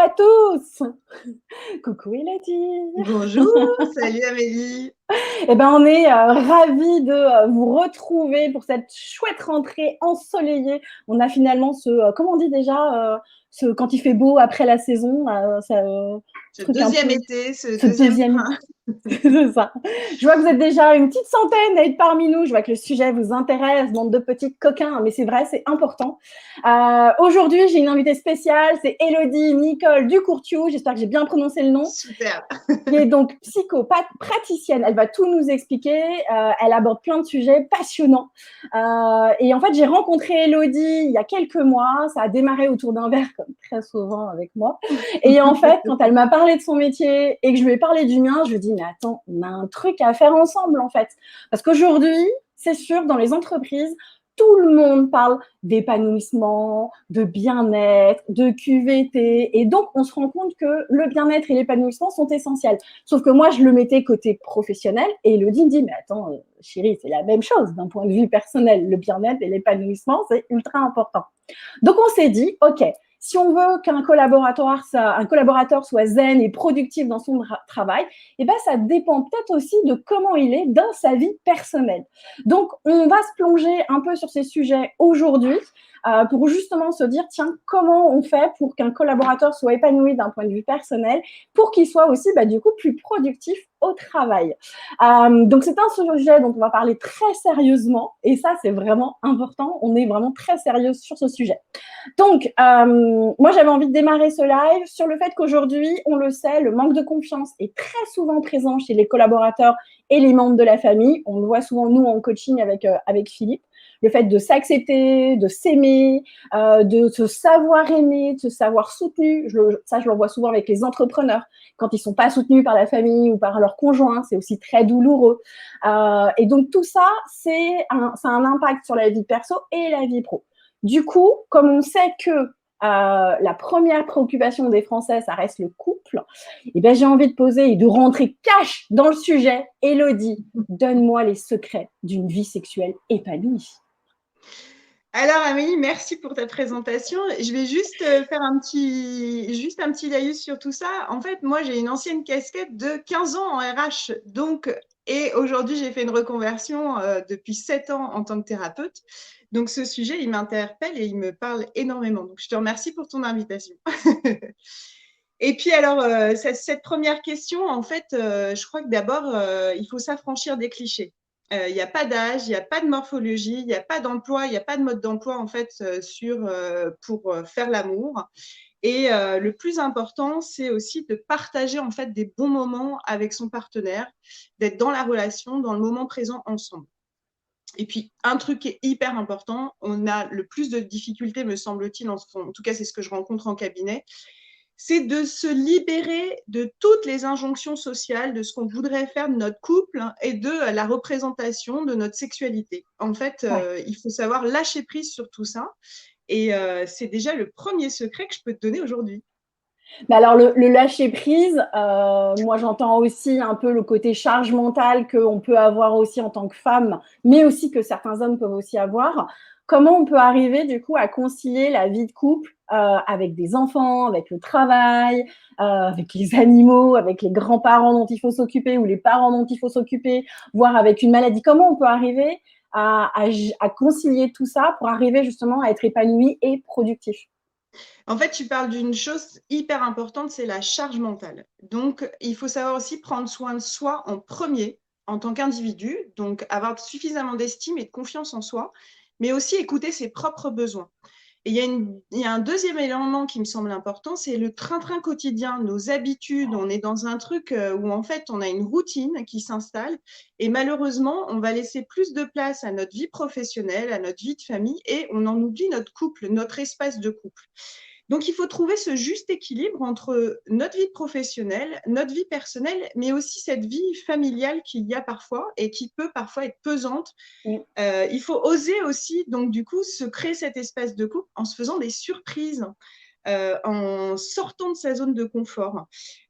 à tous! Coucou Elodie! Bonjour, salut Amélie. Eh ben, on est ravis de vous retrouver pour cette chouette rentrée ensoleillée. On a finalement comment on dit déjà, quand il fait beau après la saison, Ce truc un deuxième peu, été, ce ce deuxième deuxième train. c'est ça. Je vois que vous êtes déjà une petite centaine à être parmi nous. Je vois que le sujet vous intéresse, bande de petits coquins, mais c'est vrai, c'est important. Aujourd'hui, j'ai une invitée spéciale, c'est Elodie Nicole Ducourtiou. J'espère que j'ai bien prononcé le nom. Super. Qui est donc psychopathe praticienne. Elle va tout nous expliquer. Elle aborde plein de sujets passionnants. Et en fait, j'ai rencontré Elodie il y a quelques mois. Ça a démarré autour d'un verre, comme très souvent avec moi. Et en fait, quand elle m'a parlé de son métier et que je lui ai parlé du mien, je lui ai dit, mais attends, on a un truc à faire ensemble, en fait. Parce qu'aujourd'hui, c'est sûr, dans les entreprises, tout le monde parle d'épanouissement, de bien-être, de QVT. Et donc, on se rend compte que le bien-être et l'épanouissement sont essentiels. Sauf que moi, je le mettais côté professionnel et Elodie me dit, mais attends, chérie, c'est la même chose d'un point de vue personnel. Le bien-être et l'épanouissement, c'est ultra important. Donc, on s'est dit, OK, si on veut qu'un collaborateur soit zen et productif dans son travail, eh ben, ça dépend peut-être aussi de comment il est dans sa vie personnelle. Donc, on va se plonger un peu sur ces sujets aujourd'hui pour justement se dire, tiens, comment on fait pour qu'un collaborateur soit épanoui d'un point de vue personnel, pour qu'il soit aussi, du coup, plus productif au travail. Donc, c'est un sujet dont on va parler très sérieusement, et ça, c'est vraiment important. On est vraiment très sérieux sur ce sujet. Donc, moi, j'avais envie de démarrer ce live sur le fait qu'aujourd'hui, on le sait, le manque de confiance est très souvent présent chez les collaborateurs et les membres de la famille. On le voit souvent, nous, en coaching avec Philippe. Le fait de s'accepter, de s'aimer, de se savoir aimer, de se savoir soutenu. Ça, je le vois souvent avec les entrepreneurs. Quand ils ne sont pas soutenus par la famille ou par leur conjoint, c'est aussi très douloureux. Et donc, tout ça, ça a un impact sur la vie perso et la vie pro. Du coup, comme on sait que la première préoccupation des Français, ça reste le couple, et ben, j'ai envie de poser et de rentrer cash dans le sujet. Elodie, donne-moi les secrets d'une vie sexuelle épanouie. Alors Amélie, merci pour ta présentation. Je vais juste faire juste un petit laïus sur tout ça. En fait, moi, j'ai une ancienne casquette de 15 ans en RH. Et aujourd'hui, j'ai fait une reconversion depuis 7 ans en tant que thérapeute. Donc, ce sujet, il m'interpelle et il me parle énormément. Donc, je te remercie pour ton invitation. Et puis alors, cette première question, en fait, je crois que d'abord, il faut s'affranchir des clichés. Il n'y a pas d'âge, il n'y a pas de morphologie, il n'y a pas d'emploi, il n'y a pas de mode d'emploi en fait pour faire l'amour. Et le plus important, c'est aussi de partager en fait des bons moments avec son partenaire, d'être dans la relation, dans le moment présent ensemble. Et puis, un truc qui est hyper important, on a le plus de difficultés, me semble-t-il, en tout cas c'est ce que je rencontre en cabinet, c'est de se libérer de toutes les injonctions sociales, de ce qu'on voudrait faire de notre couple et de la représentation de notre sexualité. En fait, Ouais. il faut savoir lâcher prise sur tout ça. Et c'est déjà le premier secret que je peux te donner aujourd'hui. Mais alors, le lâcher prise, moi, j'entends aussi un peu le côté charge mentale qu'on peut avoir aussi en tant que femme, mais aussi que certains hommes peuvent aussi avoir. Comment on peut arriver, du coup, à concilier la vie de couple avec des enfants, avec le travail, avec les animaux, avec les grands-parents dont il faut s'occuper ou les parents dont il faut s'occuper, voire avec une maladie. Comment on peut arriver à concilier tout ça pour arriver justement à être épanoui et productif? En fait, tu parles d'une chose hyper importante, c'est la charge mentale. Donc, il faut savoir aussi prendre soin de soi en premier, en tant qu'individu, donc avoir suffisamment d'estime et de confiance en soi, mais aussi écouter ses propres besoins. Et il y a un deuxième élément qui me semble important, c'est le train-train quotidien, nos habitudes. On est dans un truc où en fait on a une routine qui s'installe et malheureusement on va laisser plus de place à notre vie professionnelle, à notre vie de famille et on en oublie notre couple, notre espace de couple. Donc, il faut trouver ce juste équilibre entre notre vie professionnelle, notre vie personnelle, mais aussi cette vie familiale qu'il y a parfois et qui peut parfois être pesante. Il faut oser aussi, donc du coup, se créer cet espace de couple en se faisant des surprises, en sortant de sa zone de confort.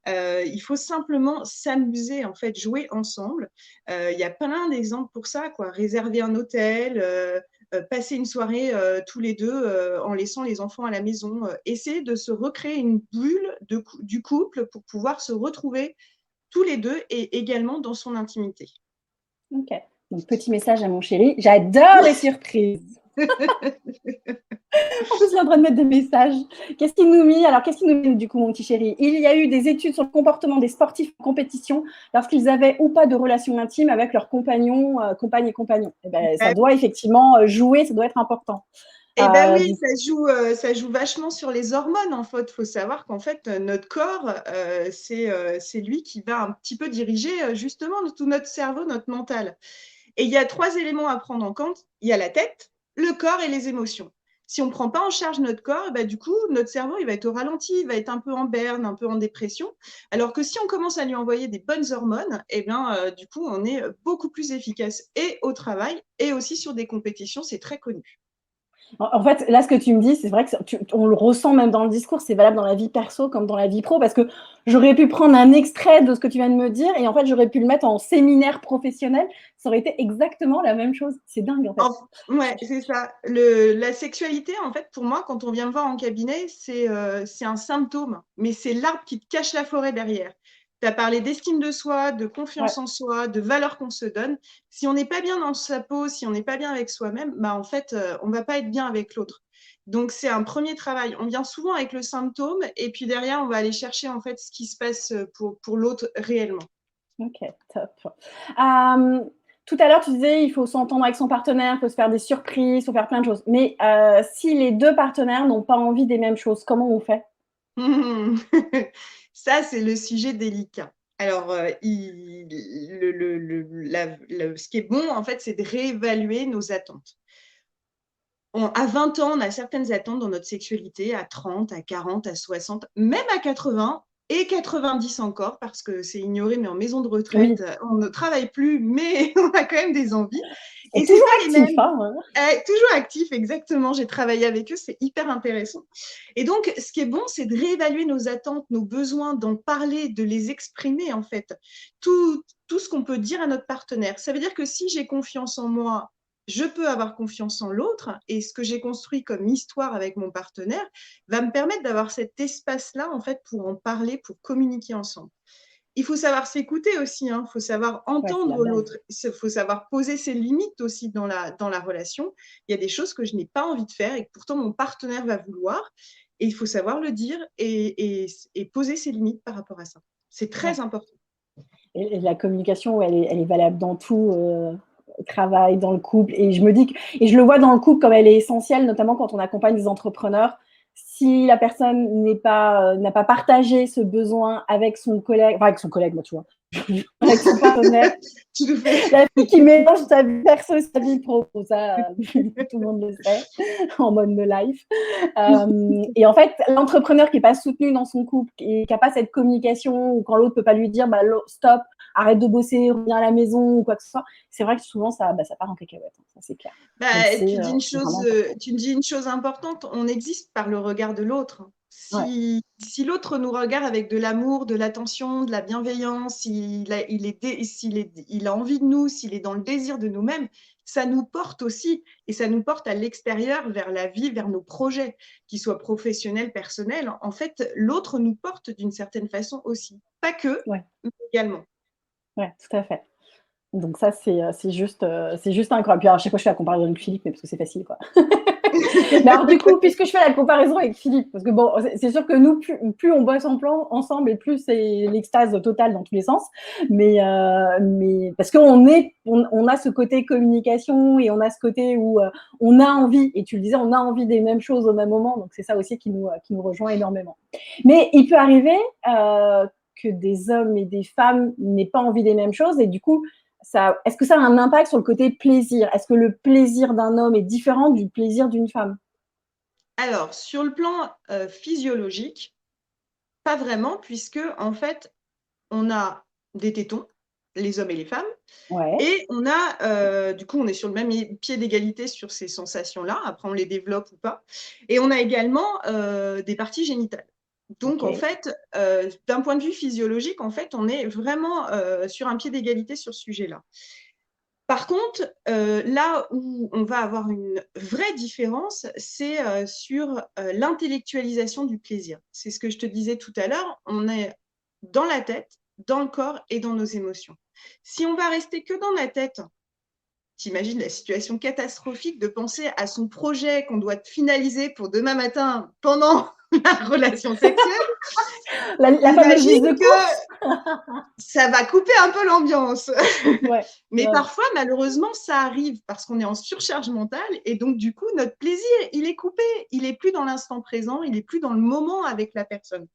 Il faut simplement s'amuser, en fait, jouer ensemble. Il y a plein d'exemples pour ça, quoi. Réserver un hôtel, passer une soirée tous les deux en laissant les enfants à la maison. Essayer de se recréer une bulle du couple pour pouvoir se retrouver tous les deux et également dans son intimité. Ok. Donc, petit message à mon chéri. J'adore les surprises. En plus, je suis en train de mettre des messages. Qu'est-ce qu'il nous met? Alors, qu'est-ce qu'il nous met du coup, mon petit chéri? Il y a eu des études sur le comportement des sportifs en compétition lorsqu'ils avaient ou pas de relation intime avec leurs compagnons, compagnes et compagnons. Eh ben, ça doit effectivement jouer, ça doit être important. Eh ben oui, ça joue vachement sur les hormones, en fait. Il faut savoir qu'en fait, notre corps, c'est lui qui va un petit peu diriger justement tout notre cerveau, notre mental. Et il y a 3 éléments à prendre en compte. Il y a la tête, le corps et les émotions. Si on ne prend pas en charge notre corps, bah, du coup, notre cerveau, il va être au ralenti, il va être un peu en berne, un peu en dépression. Alors que si on commence à lui envoyer des bonnes hormones, eh bien, du coup, on est beaucoup plus efficace et au travail et aussi sur des compétitions, c'est très connu. En fait, là, ce que tu me dis, c'est vrai que on le ressent même dans le discours, c'est valable dans la vie perso comme dans la vie pro, parce que j'aurais pu prendre un extrait de ce que tu viens de me dire et en fait, j'aurais pu le mettre en séminaire professionnel. Ça aurait été exactement la même chose. C'est dingue, en fait. Ouais, c'est ça. La sexualité, en fait, pour moi, quand on vient me voir en cabinet, c'est un symptôme, mais c'est l'arbre qui te cache la forêt derrière. Tu as parlé d'estime de soi, de Ouais. confiance en soi, de valeur qu'on se donne. Si on n'est pas bien dans sa peau, si on n'est pas bien avec soi-même, bah, en fait, on ne va pas être bien avec l'autre. Donc, c'est un premier travail. On vient souvent avec le symptôme et puis derrière, on va aller chercher en fait ce qui se passe pour l'autre réellement. Ok, top. Tout à l'heure, tu disais il faut s'entendre avec son partenaire, il faut se faire des surprises, il faut faire plein de choses. Mais si les deux partenaires n'ont pas envie des mêmes choses, comment on fait? Ça, c'est le sujet délicat. Alors, ce qui est bon, en fait, c'est de réévaluer nos attentes. À 20 ans, on a certaines attentes dans notre sexualité, à 30, à 40, à 60, même à 80 et 90 encore, parce que c'est ignoré, mais en maison de Oui, retraite, on ne travaille plus, mais on a quand même des envies. c'est Et c'est toujours pas les actif, mêmes. hein. Toujours actifs, exactement. J'ai travaillé avec eux, c'est hyper intéressant. Et donc, ce qui est bon, c'est de réévaluer nos attentes, nos besoins, d'en parler, de les exprimer, en fait. Tout ce qu'on peut dire à notre partenaire. Ça veut dire que si j'ai confiance en moi, je peux avoir confiance en l'autre. Et ce que j'ai construit comme histoire avec mon partenaire va me permettre d'avoir cet espace-là, en fait, pour en parler, pour communiquer ensemble. Il faut savoir s'écouter aussi, hein. Il faut savoir Ouais, c'est la entendre base. l'autre. Il faut savoir poser ses limites aussi dans la relation. Il y a des choses que je n'ai pas envie de faire et que pourtant mon partenaire va vouloir. Et il faut savoir le dire et poser ses limites par rapport à ça. C'est Ouais. très important. Et la communication, ouais, elle est valable dans tout, travail, dans le couple. Et je me dis et je le vois dans le couple comme elle est essentielle, notamment quand on accompagne des entrepreneurs. Si la personne n'a pas partagé ce besoin avec son collègue, enfin avec son collègue, moi, tu vois, avec son partenaire, Tu le fais. la fille qui mélange sa vie perso et sa vie pro, ça, tout le monde le sait, en mode no life. Et en fait, l'entrepreneur qui n'est pas soutenu dans son couple et qui n'a pas cette communication, ou quand l'autre ne peut pas lui dire bah, stop, arrête de bosser, reviens à la maison ou quoi que ce soit, c'est vrai que souvent ça part en cacahuète, ça c'est clair. Bah, Donc c'est vraiment important. tu me dis une chose importante, on existe par le regard de l'autre. Ouais. Si l'autre nous regarde avec de l'amour, de l'attention, de la bienveillance, il a envie de nous, s'il est dans le désir de nous-mêmes, ça nous porte aussi et ça nous porte à l'extérieur vers la vie, vers nos projets, qu'ils soient professionnels, personnels. En fait, l'autre nous porte d'une certaine façon aussi. Pas que, Ouais. mais également. Ouais, tout à fait. Donc ça, c'est juste incroyable. Puis alors, à chaque fois, je fais la comparaison avec Philippe, mais parce que c'est facile, quoi. Mais alors, du coup, puisque je fais la comparaison avec Philippe, parce que bon, c'est sûr que nous, plus on bosse ensemble et plus c'est l'extase totale dans tous les sens. Mais parce on a ce côté communication et on a ce côté où on a envie, et tu le disais, on a envie des mêmes choses au même moment. Donc, c'est ça aussi qui nous rejoint énormément. Mais il peut arriver que des hommes et des femmes n'aient pas envie des mêmes choses et du coup, est-ce que ça a un impact sur le côté plaisir? Est-ce que le plaisir d'un homme est différent du plaisir d'une femme? Alors, sur le plan physiologique, pas vraiment, puisque en fait, on a des tétons, les hommes et les femmes, Ouais, et on a, du coup, on est sur le même pied d'égalité sur ces sensations-là. Après, on les développe ou pas. Et on a également des parties génitales. Donc, en ok. fait, d'un point de vue physiologique, en fait, on est vraiment sur un pied d'égalité sur ce sujet-là. Par contre, là où on va avoir une vraie différence, c'est sur l'intellectualisation du plaisir. C'est ce que je te disais tout à l'heure, on est dans la tête, dans le corps et dans nos émotions. Si on va rester que dans la tête, t'imagines la situation catastrophique de penser à son projet qu'on doit finaliser pour demain matin pendant la relation sexuelle. La fameuse liste de Imagine courses. que ça va couper un peu l'ambiance. Ouais, Mais ouais. parfois, malheureusement, ça arrive parce qu'on est en surcharge mentale et donc, du coup, notre plaisir, il est coupé. Il n'est plus dans l'instant présent, il n'est plus dans le moment avec la personne.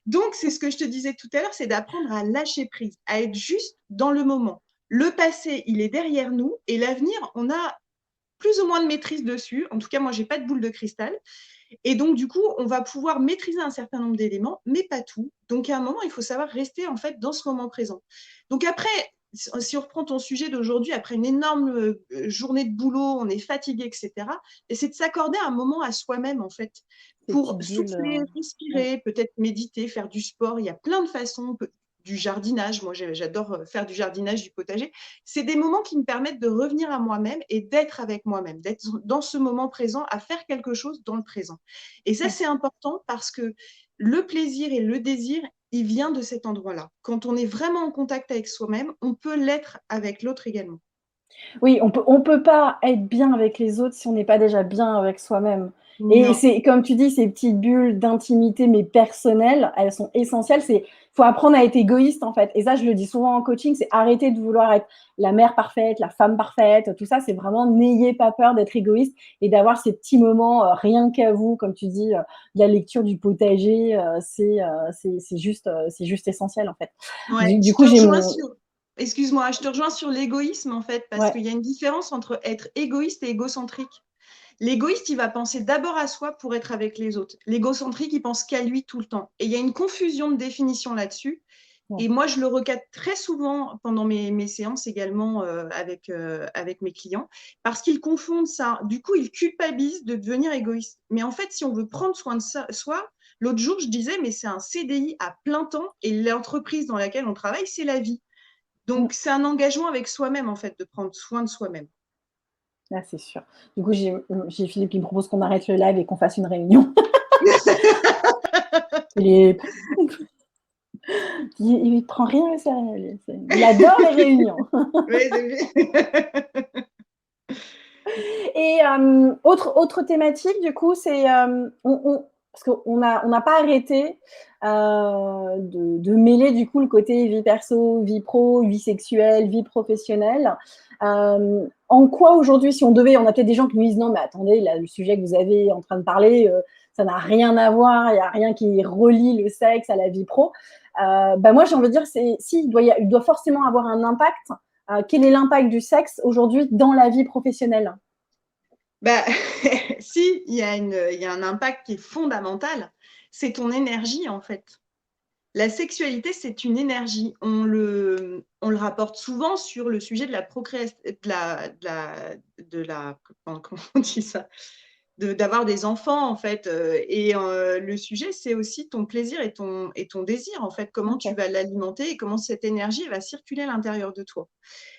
Donc, c'est ce que je te disais tout à l'heure, c'est d'apprendre à lâcher prise, à être juste dans le moment. Le passé, il est derrière nous et l'avenir, on a plus ou moins de maîtrise dessus. En tout cas, moi, je n'ai pas de boule de cristal. Et donc, du coup, on va pouvoir maîtriser un certain nombre d'éléments, mais pas tout. Donc, à un moment, il faut savoir rester en fait dans ce moment présent. Donc, après, si on reprend ton sujet d'aujourd'hui, après une énorme journée de boulot, on est fatigué, etc., et c'est de s'accorder un moment à soi-même, en fait, Ces pour petites bulles. souffler, Ouais. respirer, peut-être méditer, faire du sport. Il y a plein de façons, du jardinage. Moi, j'adore faire du jardinage, du potager. C'est des moments qui me permettent de revenir à moi-même et d'être avec moi-même, d'être dans ce moment présent, à faire quelque chose dans le présent. Et ça, c'est important parce que le plaisir et le désir, il vient de cet endroit-là. Quand on est vraiment en contact avec soi-même, on peut l'être avec l'autre également. Oui, on peut pas être bien avec les autres si on n'est pas déjà bien avec soi-même. Et Non. c'est comme tu dis, ces petites bulles d'intimité, mais personnelles, elles sont essentielles. C'est faut apprendre à être égoïste en fait. Et ça, je le dis souvent en coaching, c'est arrêter de vouloir être la mère parfaite, la femme parfaite. Tout ça, c'est vraiment n'ayez pas peur d'être égoïste et d'avoir ces petits moments rien qu'à vous, comme tu dis, la lecture du potager, c'est juste essentiel en fait. Ouais, Du je coup, te j'ai rejoins mon sur. Excuse-moi, je te rejoins sur l'égoïsme en fait, parce ouais. qu'il y a une différence entre être égoïste et égocentrique. L'égoïste, il va penser d'abord à soi pour être avec les autres. L'égocentrique, il pense qu'à lui tout le temps. Et il y a une confusion de définition là-dessus. Ouais. Et moi, je le recadre très souvent pendant mes séances également avec mes clients, parce qu'ils confondent ça. Du coup, ils culpabilisent de devenir égoïste. Mais en fait, si on veut prendre soin de soi, l'autre jour, je disais, mais c'est un CDI à plein temps et l'entreprise dans laquelle on travaille, c'est la vie. Mm. Donc, c'est un engagement avec soi-même, en fait, de prendre soin de soi-même. Ah, c'est sûr. Du coup, j'ai Philippe qui me propose qu'on arrête le live et qu'on fasse une réunion. Il il prend rien au sérieux. Il adore les réunions. Oui, Et autre thématique, du coup, c'est parce qu'on n'a pas arrêté de mêler du coup le côté vie perso, vie pro, vie sexuelle, vie professionnelle. En quoi aujourd'hui, si on devait, on a peut-être des gens qui nous disent non, mais attendez, là, le sujet que vous avez en train de parler, ça n'a rien à voir, il n'y a rien qui relie le sexe à la vie pro. Bah moi, j'ai envie de dire, si, il doit forcément avoir un impact. Quel est l'impact du sexe aujourd'hui dans la vie professionnelle? bah, si, il y a un impact qui est fondamental, c'est ton énergie, en fait. La sexualité, c'est une énergie. On le rapporte souvent sur le sujet de la procréation, comment on dit ça, d'avoir des enfants, en fait. Et le sujet, c'est aussi ton plaisir et ton désir, en fait. Comment tu Ok. vas l'alimenter et comment cette énergie va circuler à l'intérieur de toi.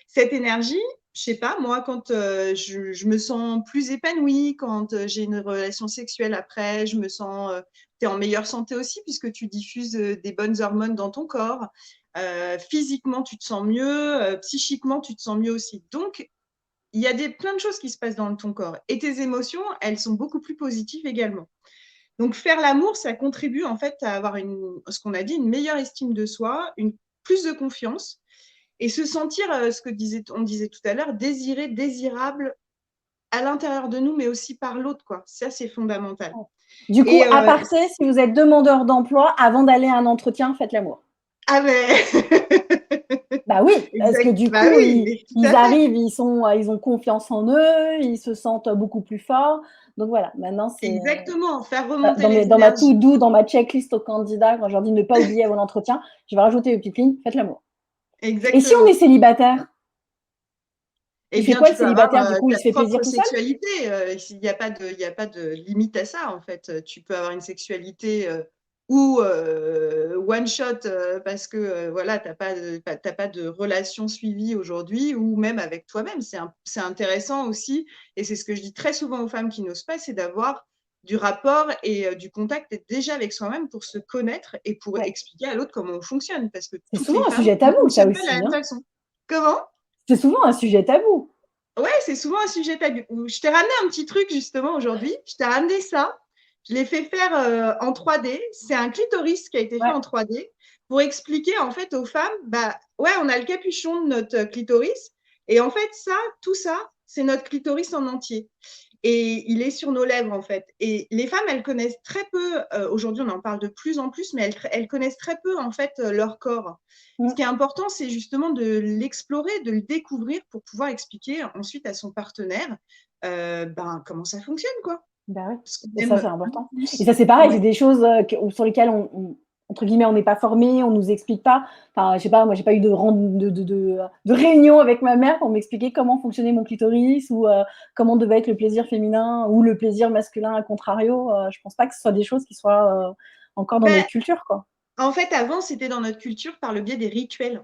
Cette énergie, je sais pas, moi, quand je me sens plus épanouie, quand j'ai une relation sexuelle après, je me sens, tu es en meilleure santé aussi puisque tu diffuses des bonnes hormones dans ton corps. Physiquement, tu te sens mieux, psychiquement, tu te sens mieux aussi. Donc, il y a plein de choses qui se passent dans ton corps. Et tes émotions, elles sont beaucoup plus positives également. Donc, faire l'amour, ça contribue en fait à avoir ce qu'on a dit, une meilleure estime de soi, plus de confiance et se sentir, on disait tout à l'heure, désiré, désirable à l'intérieur de nous, mais aussi par l'autre, quoi. Ça, c'est fondamental. Du coup, Et aparté, si vous êtes demandeur d'emploi, avant d'aller à un entretien, faites l'amour. ah mais Bah oui, parce que exact. du Bah coup, oui, mais tout ils à fait. arrivent, ils ont confiance en eux, ils se sentent beaucoup plus forts. Donc voilà, maintenant, c'est Exactement. Faire remonter dans, les dans ma énergies. to-do, dans ma checklist au candidat, quand je leur dis ne pas oublier avant l'entretien, je vais rajouter une petite ligne, faites l'amour. Et si on est Exactement. célibataire, Eh il fait bien, quoi tu le peux avoir célibataire? Du coup, il ta se fait plaisir propre tout seul? sexualité. Il n'y a pas de limite à ça, en fait. Tu peux avoir une sexualité ou one shot parce que voilà, tu n'as pas de relation suivie aujourd'hui, ou même avec toi-même. C'est intéressant aussi, et c'est ce que je dis très souvent aux femmes qui n'osent pas, c'est d'avoir du rapport et du contact déjà avec soi-même pour se connaître et pour Ouais. expliquer à l'autre comment on fonctionne, parce que C'est toutes souvent les un femmes sujet ne tabou, ça fonctionnent pas de la aussi, même hein. façon. Comment? C'est souvent un sujet tabou. Ouais, c'est souvent un sujet tabou. Je t'ai ramené un petit truc justement aujourd'hui. Je t'ai ramené ça. Je l'ai fait faire en 3D. C'est un clitoris qui a été fait Ouais. en 3D pour expliquer en fait aux femmes, bah ouais, on a le capuchon de notre clitoris et en fait ça, tout ça, c'est notre clitoris en entier. Et il est sur nos lèvres en fait. Et les femmes, elles connaissent très peu, aujourd'hui on en parle de plus en plus, mais elles connaissent très peu en fait leur corps. Ce Mm. qui est important, c'est justement de l'explorer, de le découvrir pour pouvoir expliquer ensuite à son partenaire ben, comment ça fonctionne, quoi. Bah ouais. Parce qu'on Et ça, aime c'est important. Et plus. ça, c'est pareil, c'est Ouais. des choses sur lesquelles entre guillemets, on n'est pas formé, on nous explique pas. Enfin, je sais pas, moi, j'ai pas eu de réunion avec ma mère pour m'expliquer comment fonctionnait mon clitoris ou comment devait être le plaisir féminin ou le plaisir masculin à contrario. Je pense pas que ce soit des choses qui soient encore dans Ben, notre culture, quoi. en fait, avant, c'était dans notre culture par le biais des rituels.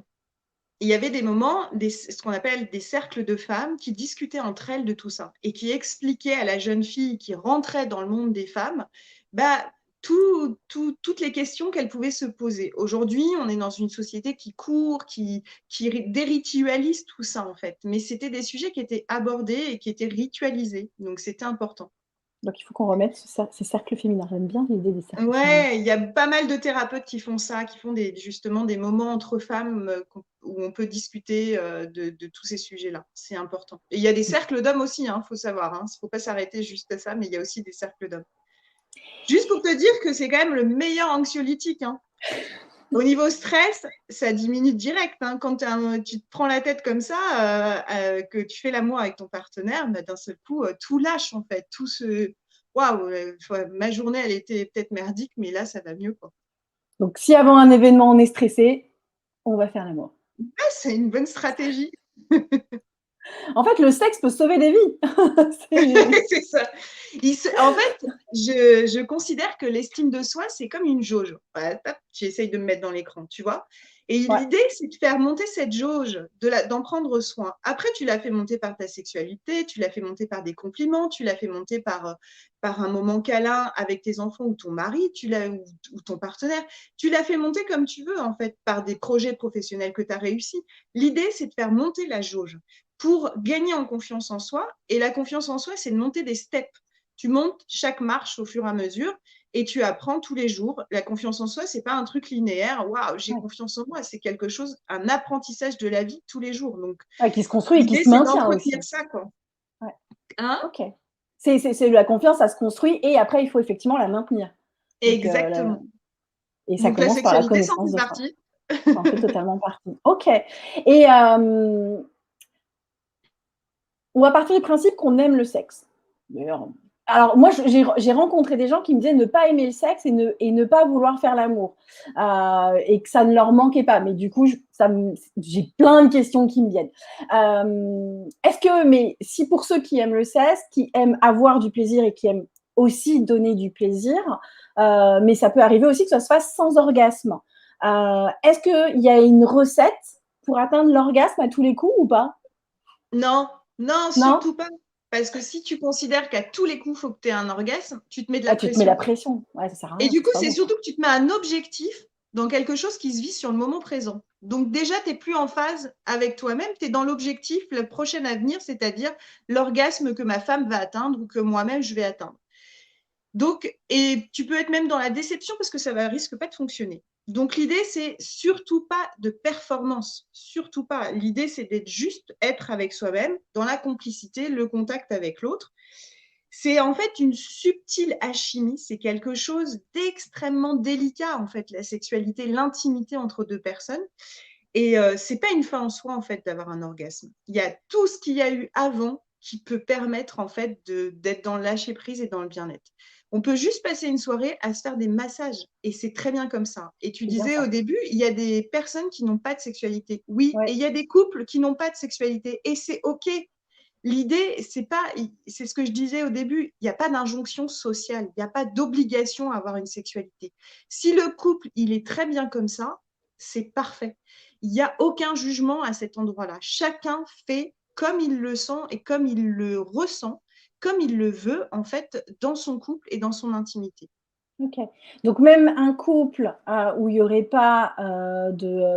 Il y avait des moments, ce qu'on appelle des cercles de femmes qui discutaient entre elles de tout ça et qui expliquaient à la jeune fille qui rentrait dans le monde des femmes bah, toutes les questions qu'elle pouvait se poser. Aujourd'hui, on est dans une société qui court, qui déritualise tout ça en fait. Mais c'était des sujets qui étaient abordés et qui étaient ritualisés. Donc c'était important. Donc, il faut qu'on remette ces cercles féminins. J'aime bien l'idée des cercles féminins. Ouais, il y a pas mal de thérapeutes qui font ça, qui font justement des moments entre femmes où on peut discuter de tous ces sujets-là. C'est important. Et il y a des cercles d'hommes aussi, il faut savoir. Il ne faut pas s'arrêter juste à ça, mais il y a aussi des cercles d'hommes. Juste pour te dire que c'est quand même le meilleur anxiolytique. Au niveau stress, ça diminue direct. Quand tu te prends la tête comme ça, que tu fais l'amour avec ton partenaire, bah, d'un seul coup, tout lâche en fait. Tout se. Waouh, ma journée, elle était peut-être merdique, mais là, ça va mieux, quoi. Donc, si avant un événement, on est stressé, on va faire l'amour. Ah, c'est une bonne stratégie. En fait, le sexe peut sauver des vies. C'est ça. En fait, je considère que l'estime de soi, c'est comme une jauge. Ouais, hop, tu essayes de me mettre dans l'écran, tu vois. Et Ouais. l'idée, c'est de faire monter cette jauge, d'en prendre soin. Après, tu l'as fait monter par ta sexualité, tu l'as fait monter par des compliments, tu l'as fait monter par un moment câlin avec tes enfants ou ton mari, ou ton partenaire. Tu l'as fait monter comme tu veux, en fait, par des projets professionnels que tu as réussi. L'idée, c'est de faire monter la jauge pour gagner en confiance en soi. Et la confiance en soi, c'est de monter des steps. Tu montes chaque marche au fur et à mesure et tu apprends tous les jours. La confiance en soi, c'est pas un truc linéaire. Waouh, j'ai Ouais. confiance en moi. C'est quelque chose, un apprentissage de la vie tous les jours. Donc, Ouais, qui se construit et qui l'idée, se c'est maintient aussi. d'entretenir ça, quoi. Ouais. Hein? Ok. C'est la confiance, ça se construit et après, il faut effectivement la maintenir. Donc, Exactement. et ça Donc, la commence par la sexualité, ça en connaissance fait de soi. partie. Ça en fait totalement partie. Ok. Et on va partir du principe qu'on aime le sexe. D'ailleurs, alors moi, j'ai rencontré des gens qui me disaient ne pas aimer le sexe et ne pas vouloir faire l'amour et que ça ne leur manquait pas. Mais du coup, j'ai plein de questions qui me viennent. Mais si pour ceux qui aiment le sexe, qui aiment avoir du plaisir et qui aiment aussi donner du plaisir, mais ça peut arriver aussi que ça se fasse sans orgasme. Est-ce qu'il y a une recette pour atteindre l'orgasme à tous les coups ou pas? Non, non, Non? surtout pas. Parce que si tu considères qu'à tous les coups, il faut que tu aies un orgasme, tu te mets de la Ah, tu te mets la pression. pression. Ouais, ça sert à Et rien, du ça, coup, c'est pas c'est bon. surtout que tu te mets un objectif dans quelque chose qui se vit sur le moment présent. Donc déjà, tu n'es plus en phase avec toi-même, tu es dans l'objectif, le prochain avenir, c'est-à-dire l'orgasme que ma femme va atteindre ou que moi-même, je vais atteindre. Donc, et tu peux être même dans la déception parce que ça ne risque pas de fonctionner. Donc l'idée, c'est surtout pas de performance, surtout pas. L'idée, c'est d'être juste être avec soi-même, dans la complicité, le contact avec l'autre. C'est en fait une subtile alchimie, c'est quelque chose d'extrêmement délicat en fait, la sexualité, l'intimité entre deux personnes. Et c'est pas une fin en soi en fait d'avoir un orgasme. Il y a tout ce qu'il y a eu avant qui peut permettre en fait d'être dans le lâcher prise et dans le bien-être. On peut juste passer une soirée à se faire des massages et c'est très bien comme ça. Et tu C'est bien disais au ça. début, il y a des personnes qui n'ont pas de sexualité. Oui, et Ouais. il y a des couples qui n'ont pas de sexualité et c'est OK. l'idée, c'est ce que je disais au début, il n'y a pas d'injonction sociale, il n'y a pas d'obligation à avoir une sexualité. Si le couple, il est très bien comme ça, c'est parfait. Il n'y a aucun jugement à cet endroit-là. Chacun fait comme il le sent et comme il le ressent, comme il le veut, en fait, dans son couple et dans son intimité. Ok. Donc même un couple où il n'y aurait pas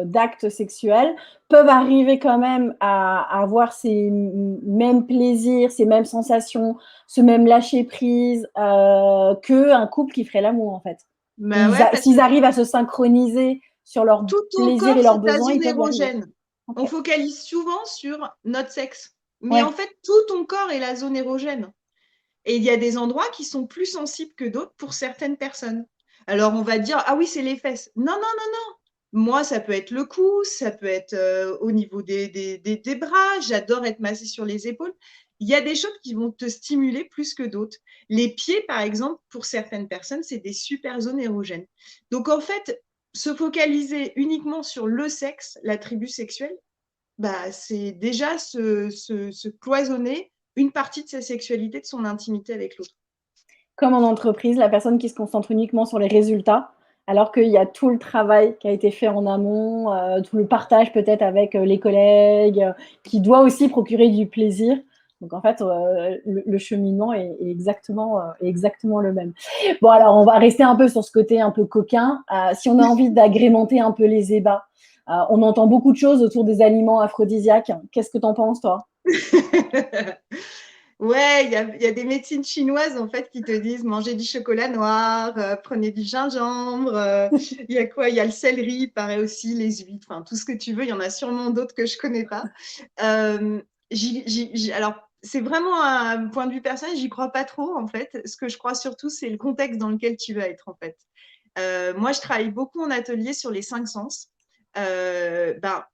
d'actes sexuels peuvent arriver quand même à avoir ces mêmes plaisirs, ces mêmes sensations, ce même lâcher prise qu'un couple qui ferait l'amour en fait. Bah ouais, parce que S'ils arrivent à se synchroniser sur leurs tout ton plaisirs et corps, leurs c'est ta besoins, ils zone peuvent y arriver. érogène. Ok. On focalise souvent sur notre sexe. Mais en Ouais. fait, tout ton corps est la zone érogène. Et il y a des endroits qui sont plus sensibles que d'autres pour certaines personnes. Alors, on va dire, ah oui, c'est les fesses. Non, non, non, non. Moi, ça peut être le cou, ça peut être au niveau des bras. J'adore être massée sur les épaules. Il y a des choses qui vont te stimuler plus que d'autres. Les pieds, par exemple, pour certaines personnes, c'est des super zones érogènes. Donc, en fait, se focaliser uniquement sur le sexe, l'attribut sexuel, bah, c'est déjà se cloisonner une partie de sa sexualité, de son intimité avec l'autre. Comme en entreprise, la personne qui se concentre uniquement sur les résultats, alors qu'il y a tout le travail qui a été fait en amont, tout le partage peut-être avec les collègues, qui doit aussi procurer du plaisir. Donc en fait, le cheminement est exactement le même. Bon, alors on va rester un peu sur ce côté un peu coquin. Si on a envie d'agrémenter un peu les ébats, on entend beaucoup de choses autour des aliments aphrodisiaques. Qu'est-ce que tu en penses, toi? Ouais, il y a des médecines chinoises en fait qui te disent mangez du chocolat noir, prenez du gingembre. Il y a quoi? Il y a le céleri, il paraît aussi, les huîtres, enfin tout ce que tu veux. Il y en a sûrement d'autres que je connais pas. Euh, alors, c'est vraiment un point de vue personnel, j'y crois pas trop en fait. Ce que je crois surtout, c'est le contexte dans lequel tu vas être en fait. Moi, je travaille beaucoup en atelier sur les 5 sens. Ben,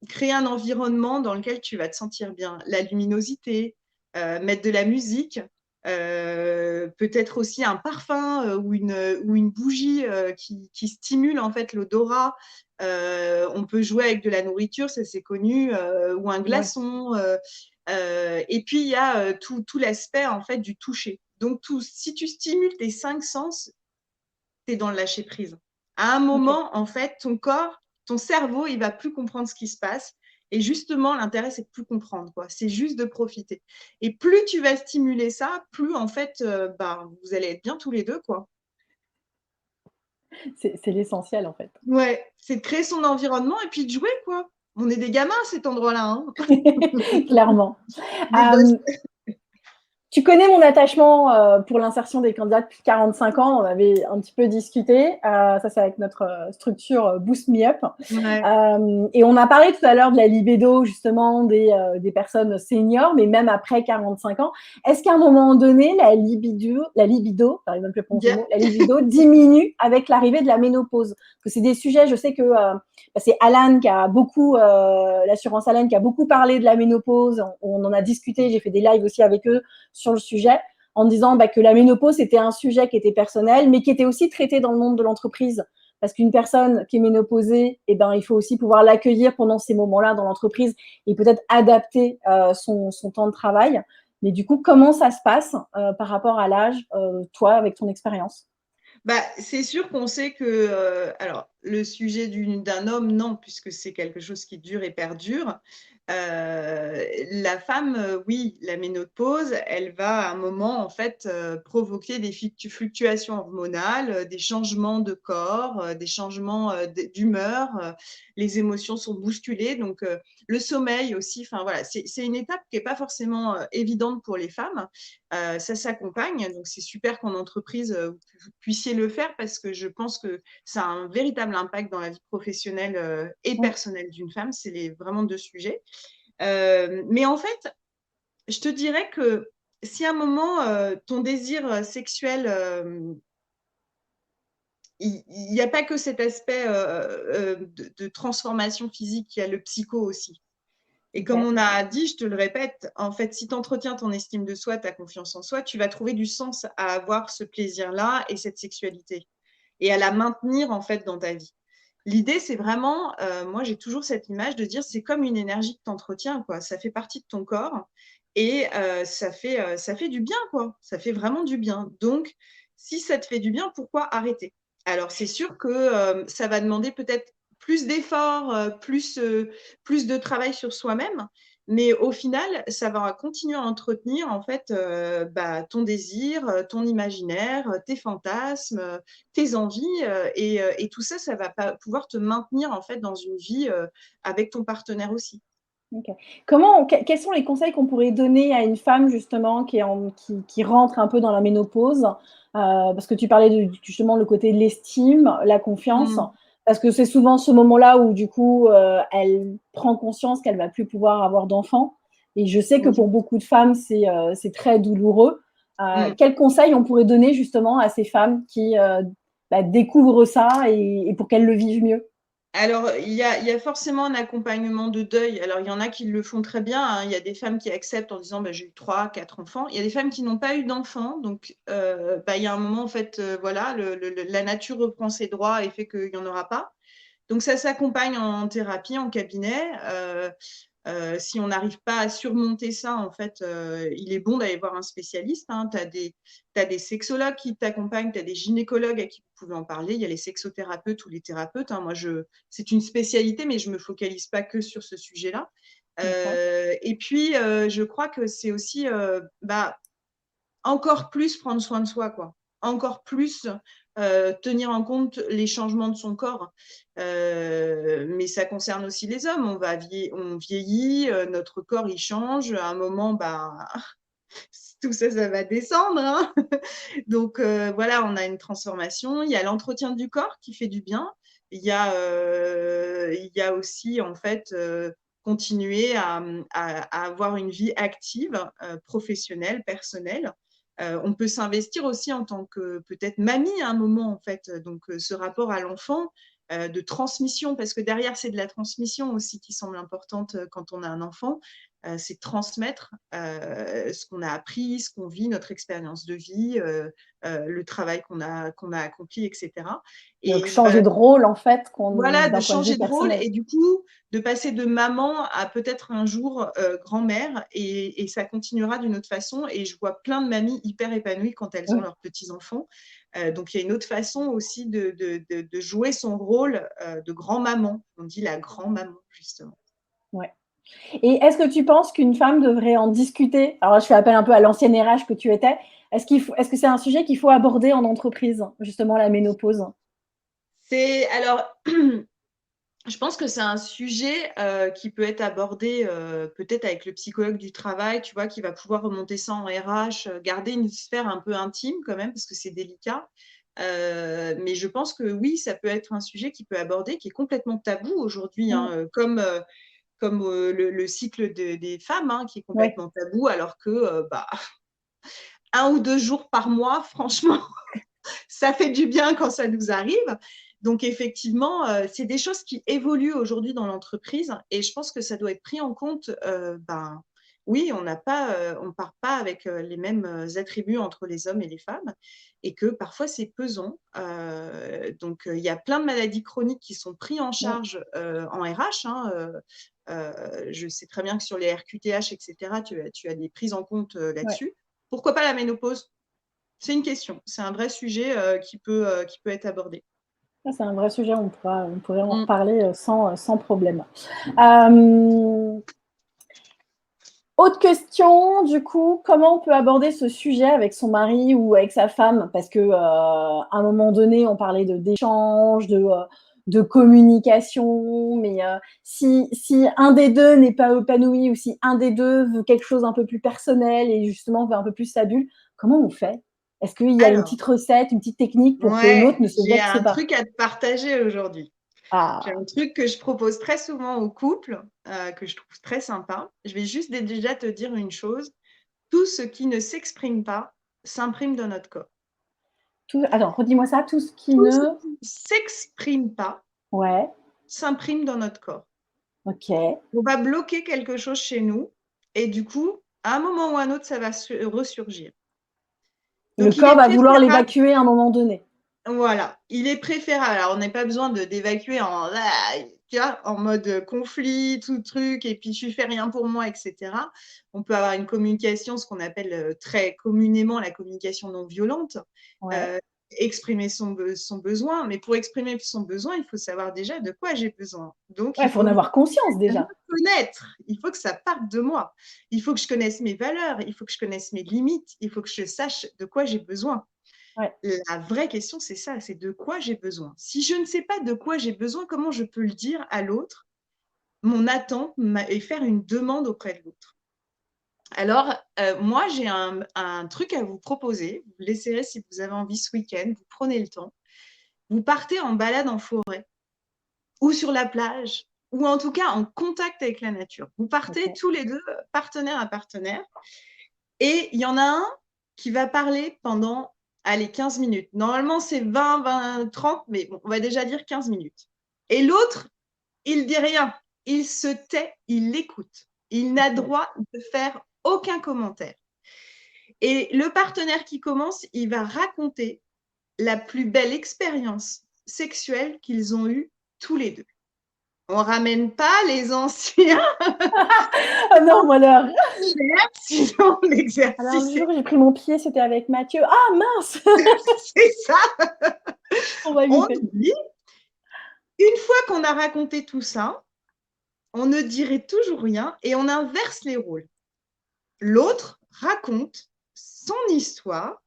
créer un environnement dans lequel tu vas te sentir bien. La luminosité, mettre de la musique, peut-être aussi un parfum ou une bougie qui stimule en fait l'odorat. On peut jouer avec de la nourriture, ça c'est connu, ou un Ouais. glaçon. Et puis il y a tout l'aspect en fait du toucher. Donc si tu stimules tes 5 sens, tu es dans le lâcher prise. À un Ok. moment, en fait, ton corps, ton cerveau, il va plus comprendre ce qui se passe. Et justement, l'intérêt, c'est de plus comprendre, quoi. C'est juste de profiter. Et plus tu vas stimuler ça, plus en fait, vous allez être bien tous les deux, quoi. C'est l'essentiel en fait. Ouais, c'est de créer son environnement et puis de jouer, quoi. On est des gamins à cet endroit-là, hein. Clairement. Des gosses. Euh, Tu connais mon attachement pour l'insertion des candidats depuis 45 ans. On avait un petit peu discuté. Ça, c'est avec notre structure Boost Me Up. Ouais. Et on a parlé tout à l'heure de la libido, justement, des personnes seniors, mais même après 45 ans. Est-ce qu'à un moment donné, j'arrive même plus à prononcer le Yeah. mot, la libido diminue avec l'arrivée de la ménopause? Parce que c'est des sujets, je sais que c'est Alan qui a beaucoup, l'assurance Alan qui a beaucoup parlé de la ménopause. On en a discuté, j'ai fait des lives aussi avec eux sur le sujet, en disant que la ménopause, c'était un sujet qui était personnel, mais qui était aussi traité dans le monde de l'entreprise. Parce qu'une personne qui est ménopausée, il faut aussi pouvoir l'accueillir pendant ces moments-là dans l'entreprise et peut-être adapter son temps de travail. Mais du coup, comment ça se passe par rapport à l'âge, toi, avec ton expérience? C'est sûr qu'on sait que, alors, le sujet d'un homme, non, puisque c'est quelque chose qui dure et perdure. La femme, oui, la ménopause, elle va à un moment, en fait, provoquer des fluctuations hormonales, des changements de corps, des changements d'humeur. Les émotions sont bousculées. Donc, le sommeil aussi, enfin voilà, c'est une étape qui n'est pas forcément évidente pour les femmes. Ça s'accompagne, donc c'est super qu'en entreprise, vous puissiez le faire parce que je pense que ça a un véritable impact dans la vie professionnelle et personnelle d'une femme. C'est vraiment 2 sujets. Mais en fait, je te dirais que si à un moment, ton désir sexuel, il n'y a pas que cet aspect de transformation physique, il y a le psycho aussi. Et comme Okay. on a dit, je te le répète, en fait, si tu entretiens ton estime de soi, ta confiance en soi, tu vas trouver du sens à avoir ce plaisir-là et cette sexualité et à la maintenir en fait dans ta vie. L'idée, c'est vraiment, moi j'ai toujours cette image de dire c'est comme une énergie que tu entretiens, quoi. Ça fait partie de ton corps et ça fait du bien, quoi. Ça fait vraiment du bien. Donc, si ça te fait du bien, pourquoi arrêter? Alors, c'est sûr que ça va demander peut-être plus d'efforts, plus de travail sur soi-même, mais au final, ça va continuer à entretenir en fait ton désir, ton imaginaire, tes fantasmes, tes envies, et tout ça, ça va pas pouvoir te maintenir en fait dans une vie avec ton partenaire aussi. OK. Quels sont les conseils qu'on pourrait donner à une femme justement qui rentre un peu dans la ménopause? Parce que tu parlais de justement le côté de l'estime, la confiance, Mmh. parce que c'est souvent ce moment-là où du coup, elle prend conscience qu'elle va plus pouvoir avoir d'enfants et je sais que Oui. pour beaucoup de femmes, c'est très douloureux. Mmh. Quels conseils on pourrait donner justement à ces femmes qui, découvrent ça et pour qu'elles le vivent mieux? Alors, il y a forcément un accompagnement de deuil. Alors, il y en a qui le font très bien, hein. Il y a des femmes qui acceptent en disant: «Bah, j'ai eu 3, 4 enfants». Il y a des femmes qui n'ont pas eu d'enfants, donc il y a un moment, en fait, voilà, le la nature reprend ses droits et fait qu'il y en aura pas. Donc ça s'accompagne en thérapie, en cabinet. Si on n'arrive pas à surmonter ça, en fait, il est bon d'aller voir un spécialiste, hein. Tu as des sexologues qui t'accompagnent, tu as des gynécologues à qui vous pouvez en parler. Il y a les sexothérapeutes ou les thérapeutes, hein. Moi, c'est une spécialité, mais je me focalise pas que sur ce sujet-là. D'accord. Et puis, je crois que c'est aussi, encore plus prendre soin de soi, quoi. Encore plus, tenir en compte les changements de son corps. Mais ça concerne aussi les hommes. On vieillit, notre corps, il change. À un moment, tout ça, ça va descendre, hein. Donc voilà, on a une transformation. Il y a l'entretien du corps qui fait du bien. Il y a aussi, en fait, continuer à avoir une vie active, professionnelle, personnelle. On peut s'investir aussi en tant que peut-être mamie à un moment, en fait. Donc ce rapport à l'enfant, de transmission, parce que derrière, c'est de la transmission aussi qui semble importante quand on a un enfant. C'est de transmettre ce qu'on a appris, ce qu'on vit, notre expérience de vie, le travail qu'on a accompli, etc. Donc Et changer de rôle en fait voilà, de d'un point de vue changer de rôle personnel. et du coup, de passer de maman à peut-être un jour grand-mère, et ça continuera d'une autre façon. Et je vois plein de mamies hyper épanouies quand elles ont Oui, leurs petits-enfants. Donc il y a une autre façon aussi de jouer son rôle de grand-maman. On dit la grand-maman, justement. ouais. Et est-ce que tu penses qu'une femme devrait en discuter? Alors là, je fais appel un peu à l'ancienne RH que tu étais. Est-ce que c'est un sujet qu'il faut aborder en entreprise, justement la ménopause? C'est alors, je pense que c'est un sujet qui peut être abordé peut-être avec le psychologue du travail, tu vois, qui va pouvoir remonter ça en RH, garder une sphère un peu intime quand même, parce que c'est délicat. Mais je pense que oui, ça peut être un sujet qui peut aborder, qui est complètement tabou aujourd'hui, hein, Mmh, comme le cycle des femmes, hein, qui est ouais. complètement tabou, alors que 1 ou 2 jours par mois, franchement, ça fait du bien quand ça nous arrive. Donc effectivement, c'est des choses qui évoluent aujourd'hui dans l'entreprise et je pense que ça doit être pris en compte. Oui, on part pas avec les mêmes attributs entre les hommes et les femmes et que parfois c'est pesant. Donc il y a plein de maladies chroniques qui sont prises en Mmh, charge en RH, hein. Je sais très bien que sur les RQTH, etc., tu as des prises en compte ouais. là-dessus. Pourquoi pas la ménopause? C'est une question, c'est un vrai sujet qui peut être abordé. Ça, c'est un vrai sujet, on pourrait en Mmh. reparler, sans problème. Hem, Autre question, du coup, comment on peut aborder ce sujet avec son mari ou avec sa femme? Parce que, à un moment donné, on parlait d'échange, de communication, mais, si un des 2 n'est pas épanoui ou si un des 2 veut quelque chose un peu plus personnel et justement veut un peu plus sa bulle, comment on fait? Est-ce qu'il y a une Alors, petite recette, une petite technique pour que l'autre ouais, ne se j'ai vexe un pas? truc à te partager aujourd'hui. J'ai Ah! un truc que je propose très souvent aux couples, que je trouve très sympa. Je vais juste déjà te dire une chose, tout ce qui ne s'exprime pas s'imprime dans notre corps. Attends, redis-moi ça, tout ce qui Tout ce ne qui ne s'exprime pas ouais, s'imprime dans notre corps. OK. On va bloquer quelque chose chez nous et du coup, à un moment ou à un autre, ça va ressurgir. Le Donc il corps est va vouloir préférable. l'évacuer à un moment donné. Voilà, il est préférable, alors on n'a pas besoin d'évacuer en tu vois, en mode conflit, tout truc, et puis tu fais rien pour moi, etc. On peut avoir une communication, ce qu'on appelle très communément la communication non violente, Ouais. exprimer son besoin. Mais pour exprimer son besoin, il faut savoir déjà de quoi j'ai besoin. Donc, Ouais, il il faut en faut avoir conscience me déjà. connaître. Il faut que ça parte de moi. Il faut que je connaisse mes valeurs. Il faut que je connaisse mes limites. Il faut que je sache de quoi j'ai besoin. Ouais. La vraie question, c'est ça, c'est de quoi j'ai besoin. Si je ne sais pas de quoi j'ai besoin, comment je peux le dire à l'autre, mon attente et faire une demande auprès de l'autre. Alors, moi, j'ai un truc à vous proposer. Vous l'essayerez si vous avez envie ce week-end. Vous prenez le temps. Vous partez en balade en forêt ou sur la plage ou en tout cas en contact avec la nature. Vous partez Ok. tous les deux, partenaire à partenaire, et il y en a un qui va parler pendant, allez, 15 minutes. Normalement, c'est 20, 30, mais bon, on va déjà dire 15 minutes. Et l'autre, il dit rien. Il se tait, il écoute. Il n'a Ok. droit de faire aucun commentaire. Et le partenaire qui commence, il va raconter la plus belle expérience sexuelle qu'ils ont eue tous les deux. On ramène pas les anciens Ah non, moi alors. sinon Alors le l'exercice, jour où j'ai pris mon pied, c'était avec Mathieu. Ah mince. c'est ça. On va On éviter. oublie. Une fois qu'on a raconté tout ça, on ne dirait toujours rien et on inverse les rôles. L'autre raconte son histoire,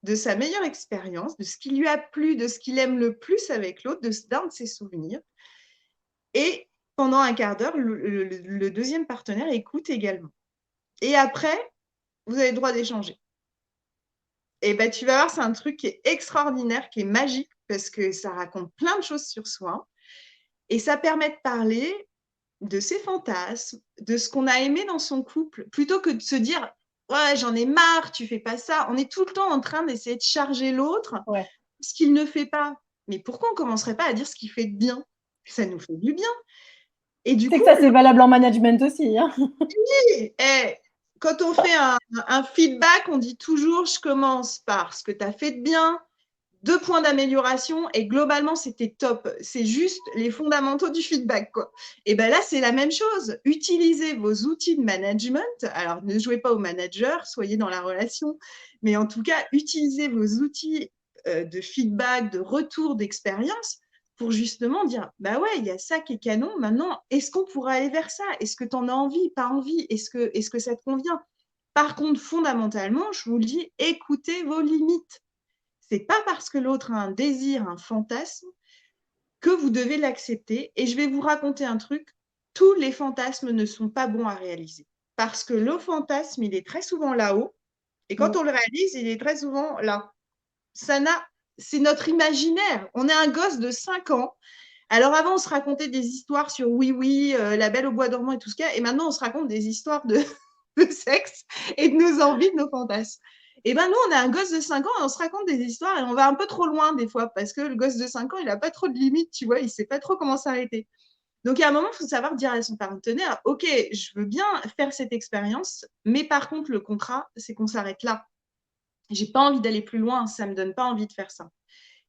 de sa meilleure expérience, de ce qui lui a plu, de ce qu'il aime le plus avec l'autre, d'un de ses souvenirs. Et pendant un quart d'heure, le deuxième partenaire écoute également. Et après, vous avez le droit d'échanger. Et ben, tu vas voir, c'est un truc qui est extraordinaire, qui est magique, parce que ça raconte plein de choses sur soi. Et ça permet de parler de ses fantasmes, de ce qu'on a aimé dans son couple, plutôt que de se dire ouais, j'en ai marre, tu fais pas ça. On est tout le temps en train d'essayer de charger l'autre Ouais. ce qu'il ne fait pas. Mais pourquoi on ne commencerait pas à dire ce qu'il fait de bien? Ça nous fait du bien. Et du C'est coup, que ça, c'est valable en management aussi. Hein. oui, quand on fait un feedback, on dit toujours je commence par ce que tu as fait de bien, 2 points d'amélioration et globalement, c'était top. C'est juste les fondamentaux du feedback, quoi. Et bien là, c'est la même chose. Utilisez vos outils de management. Alors, ne jouez pas au manager, soyez dans la relation. Mais en tout cas, utilisez vos outils de feedback, de retour d'expérience pour justement dire, bah ouais, il y a ça qui est canon. Maintenant, est-ce qu'on pourrait aller vers ça? Est-ce que tu en as envie, pas envie? Est-ce que ça te convient? Par contre, fondamentalement, je vous le dis, écoutez vos limites. C'est pas parce que l'autre a un désir, un fantasme, que vous devez l'accepter. Et je vais vous raconter un truc, tous les fantasmes ne sont pas bons à réaliser. Parce que le fantasme, il est très souvent là-haut, et quand on le réalise, il est très souvent là. C'est notre imaginaire. On est un gosse de 5 ans. Alors avant, on se racontait des histoires sur oui, oui, la belle au bois dormant et tout ce qu'il y a, et maintenant, on se raconte des histoires de sexe et de nos envies, de nos fantasmes. Et ben nous, on a un gosse de 5 ans et on se raconte des histoires et on va un peu trop loin des fois parce que le gosse de 5 ans, il n'a pas trop de limites, tu vois, il ne sait pas trop comment s'arrêter. Donc, il y a un moment, il faut savoir dire à son partenaire, OK, je veux bien faire cette expérience, mais par contre, le contrat, c'est qu'on s'arrête là. J'ai pas envie d'aller plus loin, ça me donne pas envie de faire ça.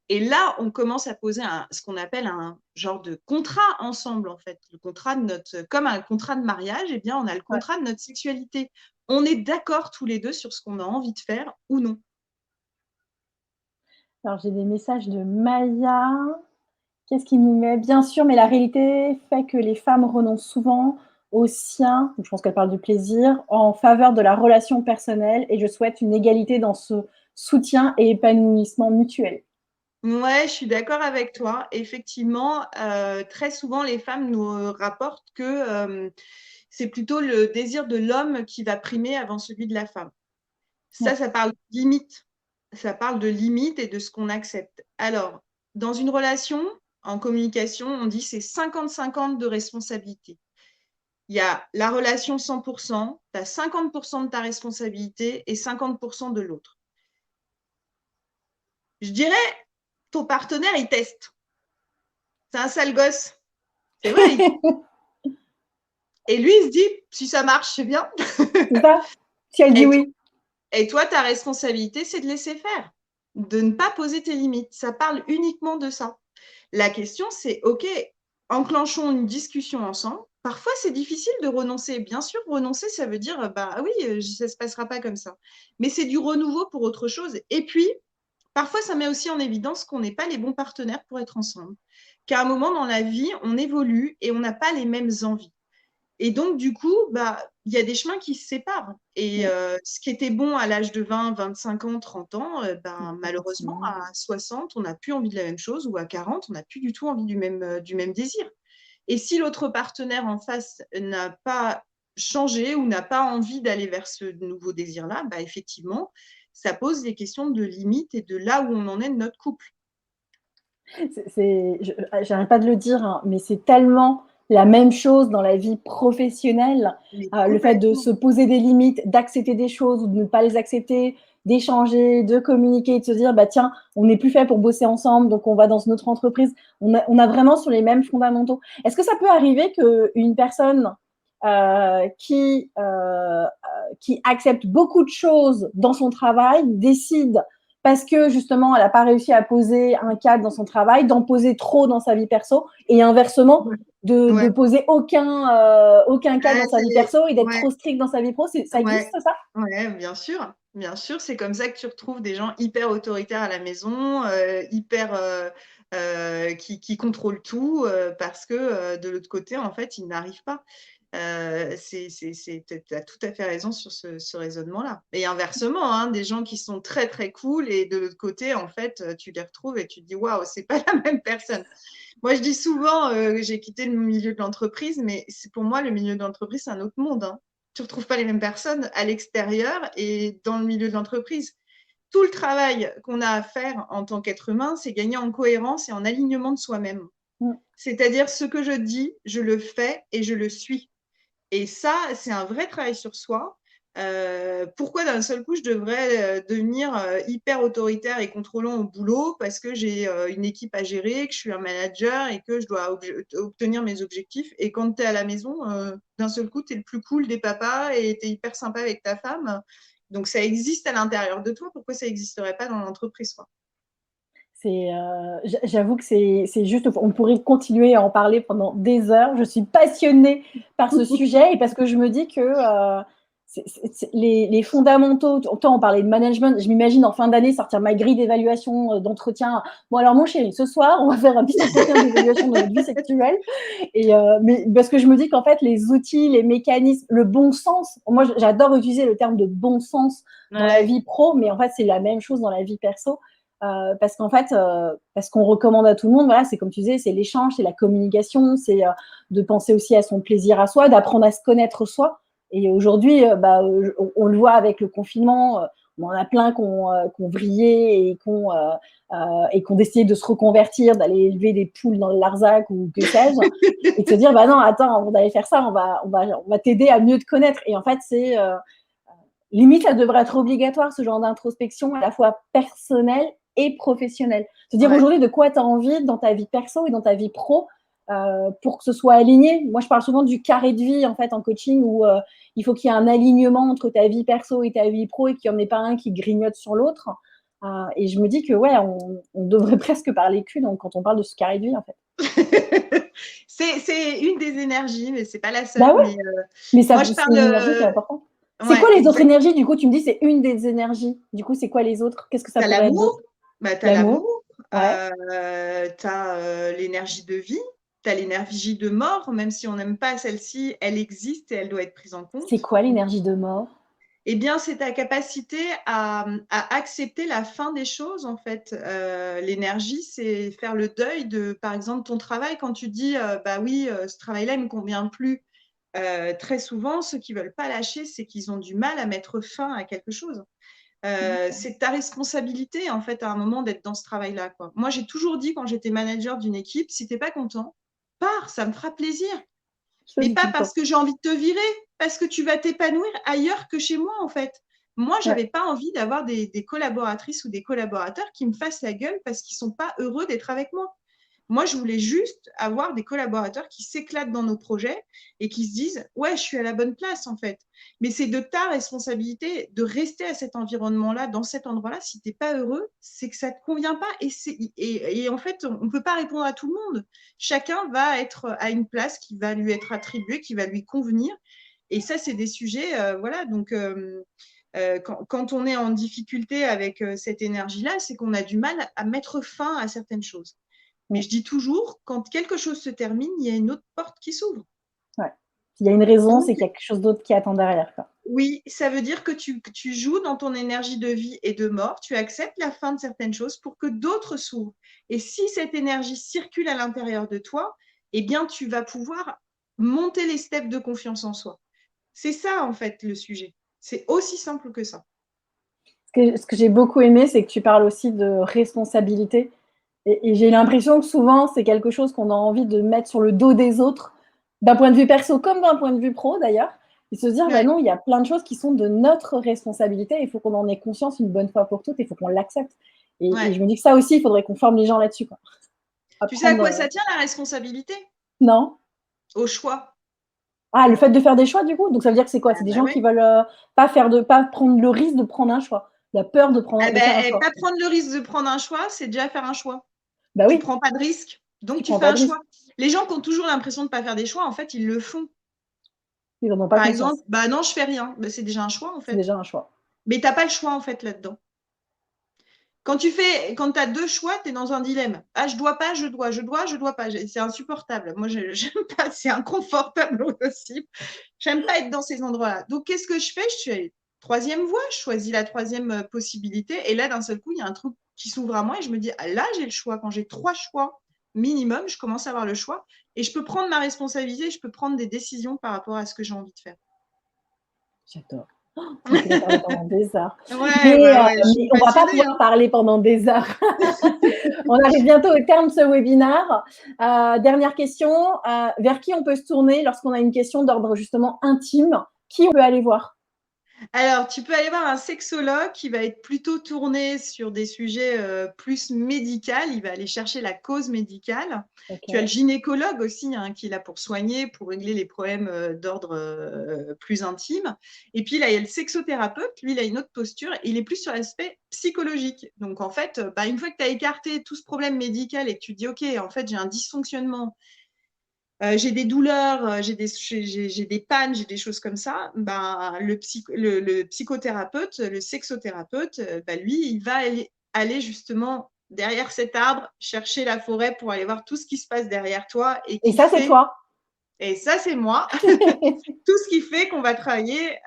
Et là, on commence à poser ce qu'on appelle un genre de contrat ensemble, en fait. Le contrat de comme un contrat de mariage, eh bien, on a le Ouais. contrat de notre sexualité. On est d'accord tous les deux sur ce qu'on a envie de faire ou non. Alors j'ai des messages de Maya. Qu'est-ce qui nous met? Bien sûr, mais la réalité fait que les femmes renoncent souvent au sien, je pense qu'elle parle du plaisir, en faveur de la relation personnelle et je souhaite une égalité dans ce soutien et épanouissement mutuel. Ouais, je suis d'accord avec toi. Effectivement, très souvent, les femmes nous rapportent que c'est plutôt le désir de l'homme qui va primer avant celui de la femme. Ouais. Ça parle de limite. Ça parle de limite et de ce qu'on accepte. Alors, dans une relation, en communication, on dit c'est 50-50 de responsabilité. Il y a la relation 100%, tu as 50% de ta responsabilité et 50% de l'autre. Je dirais, ton partenaire, il teste. C'est un sale gosse. C'est vrai. Et lui, il se dit, si ça marche, c'est bien. C'est ça? Si elle dit Et, oui. et toi, ta responsabilité, c'est de laisser faire, de ne pas poser tes limites. Ça parle uniquement de ça. La question, c'est, OK, enclenchons une discussion ensemble. Parfois, c'est difficile de renoncer. Bien sûr, renoncer, ça veut dire, bah oui, ça ne se passera pas comme ça. Mais c'est du renouveau pour autre chose. Et puis, parfois, ça met aussi en évidence qu'on n'est pas les bons partenaires pour être ensemble. Qu'à un moment dans la vie, on évolue et on n'a pas les mêmes envies. Et donc, du coup, bah, il y a des chemins qui se séparent. Et ce qui était bon à l'âge de 20, 25 ans, 30 ans, ben, malheureusement, Forcément. à 60, on n'a plus envie de la même chose, ou à 40, on n'a plus du tout envie du même désir. Et si l'autre partenaire en face n'a pas changé ou n'a pas envie d'aller vers ce nouveau désir-là, bah, effectivement, ça pose des questions de limite et de là où on en est de notre couple. J'arrête pas de le dire, hein, mais c'est tellement la même chose dans la vie professionnelle. Mais Le fait de complètement. se poser des limites, d'accepter des choses ou de ne pas les accepter, d'échanger, de communiquer, de se dire, bah tiens, on n'est plus fait pour bosser ensemble, donc on va dans une autre entreprise. On a vraiment sur les mêmes fondamentaux. Est-ce que ça peut arriver qu'une personne qui accepte beaucoup de choses dans son travail décide parce que justement, elle n'a pas réussi à poser un cadre dans son travail, d'en poser trop dans sa vie perso, et inversement, Ouais. de Ouais. poser aucun cadre Ah, dans sa vie perso et d'être ouais. trop strict dans sa vie pro. Ça Ouais, existe, ça? ouais, bien sûr, bien sûr. C'est comme ça que tu retrouves des gens hyper autoritaires à la maison, hyper qui contrôlent tout, parce que de l'autre côté, en fait, ils n'arrivent pas. Tu as tout à fait raison sur ce raisonnement-là. Et inversement, hein, des gens qui sont très très cool et de l'autre côté, en fait, tu les retrouves et tu te dis waouh, c'est pas la même personne. Moi, je dis souvent que j'ai quitté le milieu de l'entreprise, mais pour moi, le milieu de l'entreprise, c'est un autre monde, hein. Tu ne retrouves pas les mêmes personnes à l'extérieur et dans le milieu de l'entreprise. Tout le travail qu'on a à faire en tant qu'être humain, c'est gagner en cohérence et en alignement de soi-même. Mm. C'est-à-dire, ce que je dis, je le fais et je le suis. Et ça, c'est un vrai travail sur soi. Pourquoi d'un seul coup je devrais devenir hyper autoritaire et contrôlant au boulot parce que j'ai une équipe à gérer, que je suis un manager et que je dois obtenir mes objectifs. Et quand tu es à la maison, d'un seul coup, tu es le plus cool des papas et tu es hyper sympa avec ta femme. Donc ça existe à l'intérieur de toi. Pourquoi ça n'existerait pas dans l'entreprise, quoi? J'avoue que c'est juste, on pourrait continuer à en parler pendant des heures. Je suis passionnée par ce sujet et parce que je me dis que les fondamentaux, autant on parlait de management, je m'imagine en fin d'année sortir ma grille d'évaluation d'entretien. Bon alors mon chéri, ce soir, on va faire un petit entretien d'évaluation de notre vie sexuelle. Mais parce que je me dis qu'en fait, les outils, les mécanismes, le bon sens, moi j'adore utiliser le terme de bon sens dans la Ouais. vie pro, mais en fait c'est la même chose dans la vie perso. Parce qu'en fait, parce qu'on recommande à tout le monde, voilà, c'est comme tu disais, c'est l'échange, c'est la communication, c'est de penser aussi à son plaisir à soi, d'apprendre à se connaître soi. Et aujourd'hui, on le voit avec le confinement, on en a plein qui ont vrillé et qui ont décidé de se reconvertir, d'aller élever des poules dans le Larzac ou que sais-je, et de se dire, bah non, attends, avant d'aller faire ça, on va t'aider à mieux te connaître. Et en fait, limite, ça devrait être obligatoire, ce genre d'introspection, à la fois personnelle et professionnelle. Se dire Ouais. aujourd'hui de quoi tu as envie dans ta vie perso et dans ta vie pro pour que ce soit aligné. Moi, je parle souvent du carré de vie en fait en coaching où il faut qu'il y ait un alignement entre ta vie perso et ta vie pro et qu'il n'y en ait pas un qui grignote sur l'autre. Et je me dis que ouais, on devrait presque parler cul donc, quand on parle de ce carré de vie en fait. C'est une des énergies, mais c'est pas la Bah seule. ouais, Mais mais moi, je c'est parle. une énergie qui est importante. C'est quoi Ouais, les autres exact. énergies? Du coup, tu me dis c'est une des énergies. Du coup, c'est quoi les autres? Qu'est-ce que ça T'as pourrait être d'autre? l'amour, bah, t'as L'amour, l'amour, ouais. t'as l'énergie de vie, t'as l'énergie de mort, même si on n'aime pas celle-ci, elle existe et elle doit être prise en C'est compte. quoi l'énergie de mort? Eh bien, c'est ta capacité à accepter la fin des choses, en fait. L'énergie, c'est faire le deuil de, par exemple, ton travail. Quand tu dis, bah oui, ce travail-là, il ne me convient plus. Très souvent, ceux qui ne veulent pas lâcher, c'est qu'ils ont du mal à mettre fin à quelque chose. C'est ta responsabilité, en fait, à un moment d'être dans ce travail-là, quoi. Moi, j'ai toujours dit, quand j'étais manager d'une équipe, si tu n'es pas content, pars, ça me fera plaisir. Je le Mais dis tout pas le parce temps. que j'ai envie de te virer, parce que tu vas t'épanouir ailleurs que chez moi, en fait. Moi, je Ouais. n'avais pas envie d'avoir des collaboratrices ou des collaborateurs qui me fassent la gueule parce qu'ils ne sont pas heureux d'être avec moi. Moi, je voulais juste avoir des collaborateurs qui s'éclatent dans nos projets et qui se disent « Ouais, je suis à la bonne place, en fait. » Mais c'est de ta responsabilité de rester à cet environnement-là, dans cet endroit-là. Si tu n'es pas heureux, c'est que ça ne te convient pas. Et en fait, on ne peut pas répondre à tout le monde. Chacun va être à une place qui va lui être attribuée, qui va lui convenir. Et ça, c'est des sujets, voilà. Donc, quand on est en difficulté avec cette énergie-là, c'est qu'on a du mal à mettre fin à certaines choses. Mais je dis toujours, quand quelque chose se termine, il y a une autre porte qui s'ouvre. Ouais. Il y a une raison, c'est qu'il y a quelque chose d'autre qui attend derrière, quoi. Oui, ça veut dire que tu joues dans ton énergie de vie et de mort, tu acceptes la fin de certaines choses pour que d'autres s'ouvrent. Et si cette énergie circule à l'intérieur de toi, eh bien, tu vas pouvoir monter les steps de confiance en soi. C'est ça, en fait, le sujet. C'est aussi simple que ça. Ce que j'ai beaucoup aimé, c'est que tu parles aussi de responsabilité. Et j'ai l'impression que souvent, c'est quelque chose qu'on a envie de mettre sur le dos des autres, d'un point de vue perso comme d'un point de vue pro d'ailleurs, et se dire, bah Ouais. non, il y a plein de choses qui sont de notre responsabilité, il faut qu'on en ait conscience une bonne fois pour toutes, il faut qu'on l'accepte. Et Ouais. je me dis que ça aussi, il faudrait qu'on forme les gens là-dessus, quoi. Tu sais à Apprendre, quoi ça tient, la responsabilité? non. Au choix. Ah, le fait de faire des choix, du coup? Donc ça veut dire que c'est quoi? Ah C'est des bah gens ouais. qui veulent pas prendre le risque de prendre un choix. La peur de Ah faire un ben, choix. pas prendre le risque de prendre un choix, c'est déjà faire un choix. Bah Tu oui, prends pas de risque, donc tu tu prends fais pas un de risque. choix. Les gens qui ont toujours l'impression de ne pas faire des choix, en fait, ils le font. Ils en ont pas Par conscience. exemple, bah non, je fais rien. Bah, c'est déjà un choix, en C'est fait. déjà un choix. Mais t'as pas le choix, en fait, là-dedans. Quand tu as deux choix, tu es dans un dilemme. Ah, je dois pas, je dois, je dois, je dois pas. C'est insupportable. Moi, je n'aime pas, c'est inconfortable aussi. J'aime pas être dans ces endroits-là. Donc, qu'est-ce que je fais? Je suis à la troisième voie, je choisis la troisième possibilité. Et là, d'un seul coup, il y a un truc qui s'ouvre à moi et je me dis, ah, là, j'ai le choix. Quand j'ai trois choix minimum, je commence à avoir le choix et je peux prendre ma responsabilité, je peux prendre des décisions par rapport à ce que j'ai envie de faire. J'adore. Oh, on pourrait parler pendant des heures. Ouais, Mais, bah ouais, je suis mais on ne va pas passionnée, pouvoir hein. parler pendant des heures. On arrive bientôt au terme de ce webinaire. Dernière question, vers qui on peut se tourner lorsqu'on a une question d'ordre justement intime? Qui on peut aller voir? Alors, tu peux aller voir un sexologue qui va être plutôt tourné sur des sujets plus médicaux. Il va aller chercher la cause médicale. Tu as le Ok. gynécologue aussi, hein, qui est là pour soigner, pour régler les problèmes d'ordre plus intime. Et puis là, il y a le sexothérapeute. Lui, il a une autre posture. Il est plus sur l'aspect psychologique. Donc, en fait, une fois que tu as écarté tout ce problème médical et que tu dis, OK, en fait, j'ai un dysfonctionnement, j'ai des douleurs, j'ai des pannes, j'ai des choses comme ça, le psychothérapeute, le sexothérapeute, lui, il va aller justement derrière cet arbre, chercher la forêt pour aller voir tout ce qui se passe derrière toi et Et qui ça, c'est fait, toi. et ça c'est moi, tout ce qui fait qu'on va travailler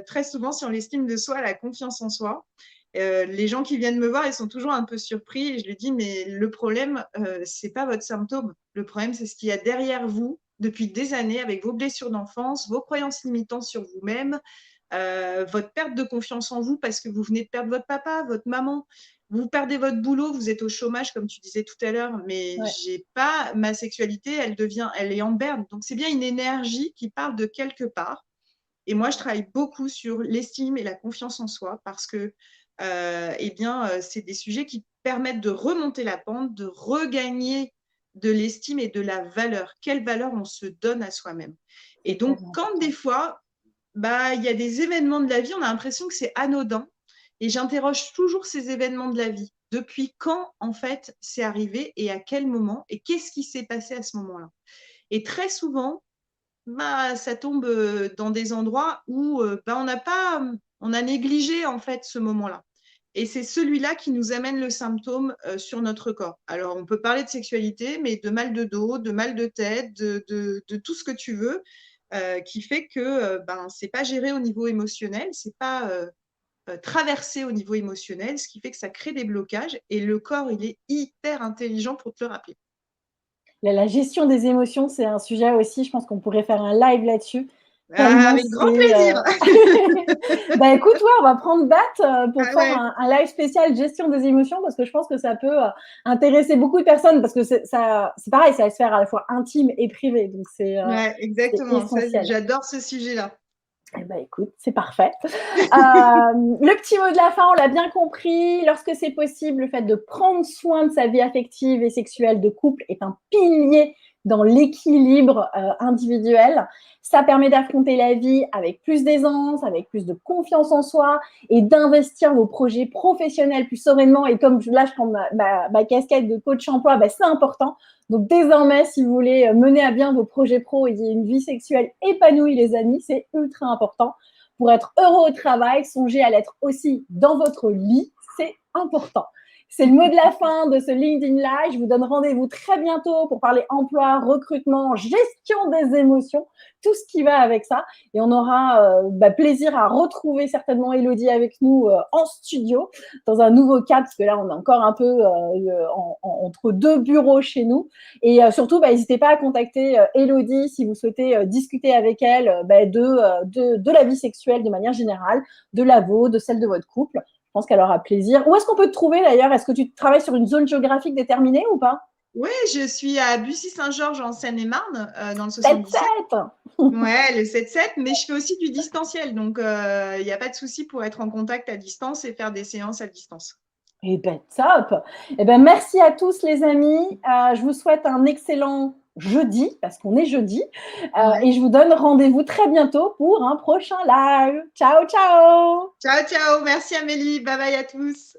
très souvent sur l'estime de soi, la confiance en soi. Les gens qui viennent me voir, ils sont toujours un peu surpris et je lui dis, mais le problème, c'est pas votre symptôme. Le problème, c'est ce qu'il y a derrière vous depuis des années avec vos blessures d'enfance, vos croyances limitantes sur vous-même, votre perte de confiance en vous parce que vous venez de perdre votre papa, votre maman, vous perdez votre boulot, vous êtes au chômage, comme tu disais tout à l'heure, mais Ouais. j'ai pas ma sexualité, elle est en berne. Donc, c'est bien une énergie qui parle de quelque part. Et moi, je travaille beaucoup sur l'estime et la confiance en soi parce que c'est des sujets qui permettent de remonter la pente, de regagner de l'estime et de la valeur. Quelle valeur on se donne à soi-même. Et C'est très donc, quand important. des fois, il y a des événements de la vie, on a l'impression que c'est anodin. Et j'interroge toujours ces événements de la vie. Depuis quand, en fait, c'est arrivé et à quel moment et qu'est-ce qui s'est passé à ce moment-là. Et très souvent, ça tombe dans des endroits où on a négligé en fait ce moment-là. Et c'est celui-là qui nous amène le symptôme sur notre corps. Alors, on peut parler de sexualité, mais de mal de dos, de mal de tête, de tout ce que tu veux, qui fait que c'est pas géré au niveau émotionnel, c'est pas traversé au niveau émotionnel, ce qui fait que ça crée des blocages. Et le corps, il est hyper intelligent pour te le rappeler. La gestion des émotions, c'est un sujet aussi, je pense qu'on pourrait faire un live là-dessus, Ah, tellement avec grand c'est, plaisir. bah, écoute, ouais, on va prendre date, pour Ah faire ouais. un live spécial gestion des émotions parce que je pense que ça peut, intéresser beaucoup de personnes parce que c'est pareil, ça va se faire à la fois intime et privé donc c'est Ouais, exactement. Ça, essentiel. j'adore ce sujet-là. Eh ben, écoute, c'est parfait. Le petit mot de la fin, on l'a bien compris. Lorsque c'est possible, le fait de prendre soin de sa vie affective et sexuelle de couple est un pilier dans l'équilibre individuel. Ça permet d'affronter la vie avec plus d'aisance, avec plus de confiance en soi et d'investir vos projets professionnels plus sereinement. Et comme là, je prends ma casquette de coach emploi, ben, c'est important. Donc désormais, si vous voulez mener à bien vos projets pro et une vie sexuelle épanouie, les amis, c'est ultra important. Pour être heureux au travail, songez à l'être aussi dans votre lit, c'est important. C'est le mot de la fin de ce LinkedIn Live. Je vous donne rendez-vous très bientôt pour parler emploi, recrutement, gestion des émotions, tout ce qui va avec ça. Et on aura plaisir à retrouver certainement Elodie avec nous en studio dans un nouveau cadre, parce que là, on est encore un peu entre deux bureaux chez nous. Et surtout, n'hésitez pas à contacter Elodie si vous souhaitez discuter avec elle de la vie sexuelle de manière générale, de la vôtre, de celle de votre couple. Je pense qu'elle aura plaisir. Où est-ce qu'on peut te trouver d'ailleurs? Est-ce que tu travailles sur une zone géographique déterminée ou pas? Oui, je suis à Bussy-Saint-Georges en Seine-et-Marne, dans le 77. 7-7. Ouais, le 7-7, mais je fais aussi du distanciel, donc il n'y a pas de souci pour être en contact à distance et faire des séances à distance. Eh ben top. Eh ben merci à tous les amis. Je vous souhaite un excellent jeudi, parce qu'on est jeudi, Ouais. et je vous donne rendez-vous très bientôt pour un prochain live. Ciao, ciao. Ciao, ciao. Merci Amélie. Bye bye à tous.